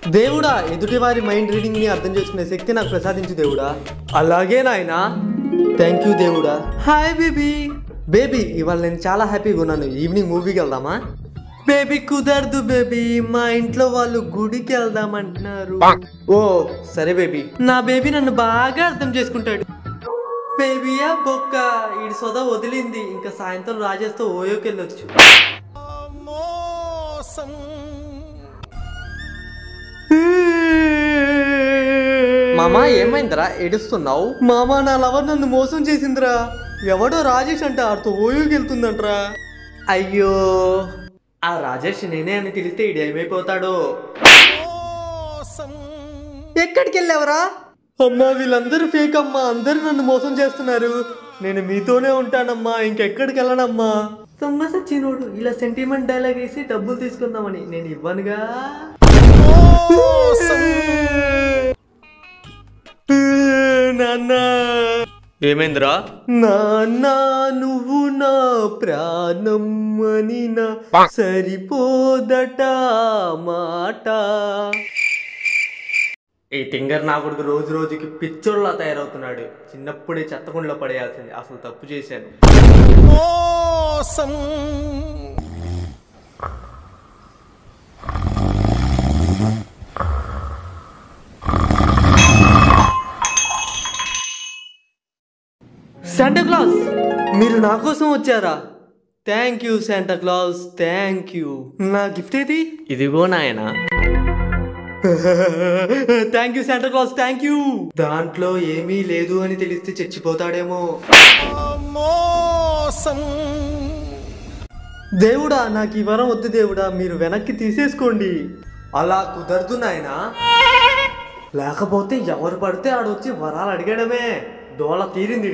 దేవుడా, ఎదుటి వారి మైండ్ రీడింగ్ ని అర్థం చేసుకునే శక్తి నాకు ప్రసాదించు దేవుడా. అలాగే నాయనా. థ్యాంక్ యూ దేవుడా. Hi baby. బేబీ, ఇవాళ నేను చాలా హ్యాపీగా ఉన్నాను. ఈవినింగ్ మూవీకి వెళ్దామా? బేబీ కుదరదు బేబీ, మా ఇంట్లో వాళ్ళు గుడికి వెళ్దామంటున్నారు. ఓ సరే బేబీ. నా బేబీ నన్ను బాగా అర్థం చేసుకుంటాడు. బేబీయా బొక్క, ఈడి సొద వదిలింది. ఇంకా సాయంత్రం రాజేస్తో ఓయోకి వెళ్ళొచ్చు. మామా ఏమైందిరా ఏడుస్తున్నావు? మామా నా లవర్ నన్ను మోసం చేసిందిరా. ఎవడో రాజేష్ అంట, ఆడితో ఓయోకి వెళ్తుందంట్రా. అయ్యో, ఆ రాజేష్ నేనే అని తెలిస్తే ఈడు ఏమైపోతాడో. ఎక్కడికి వెళ్ళావరా? అమ్మా వీళ్ళందరూ ఫేక్ అమ్మా, అందరూ నన్ను మోసం చేస్తున్నారు. నేను మీతోనే ఉంటానమ్మా, ఇంకెక్కడికి వెళ్ళనమ్మా. దొంగ సచ్చినోడు ఇలా సెంటిమెంట్ డైలాగ్ వేసి డబ్బులు తీసుకుందామని నేను ఇవ్వనుగా. నాన్న ఏమైందిరా? నాన్న నువ్వు నా ప్రాణం అని నా సరిపోదట మాట. ఈ టింగర్ నా కొడుకు రోజు రోజుకి పిచ్చోళ్ళ తయారవుతున్నాడు. చిన్నప్పుడే చెత్తకుండలో పడేయాల్సింది. అసలు తప్పు చేశాను. శాంటా క్లాస్, మీరు నా కోసం వచ్చారా? Thank you Santa Claus, thank you. నా గిఫ్ట్ ఏది? ఇదిగో నాయనా. Thank you Santa Claus, thank you. దాంట్లో ఏమీ లేదు అని తెలిస్తే చచ్చిపోతాడేమో. దేవుడా, నాకు ఈ వరం వద్దు దేవుడా, మీరు వెనక్కి తీసేసుకోండి. అలా కుదరదు నాయనా. లేకపోతే ఎవరు పడితే ఆడొచ్చి వరాలు అడిగడమే. దోళ తీరింది.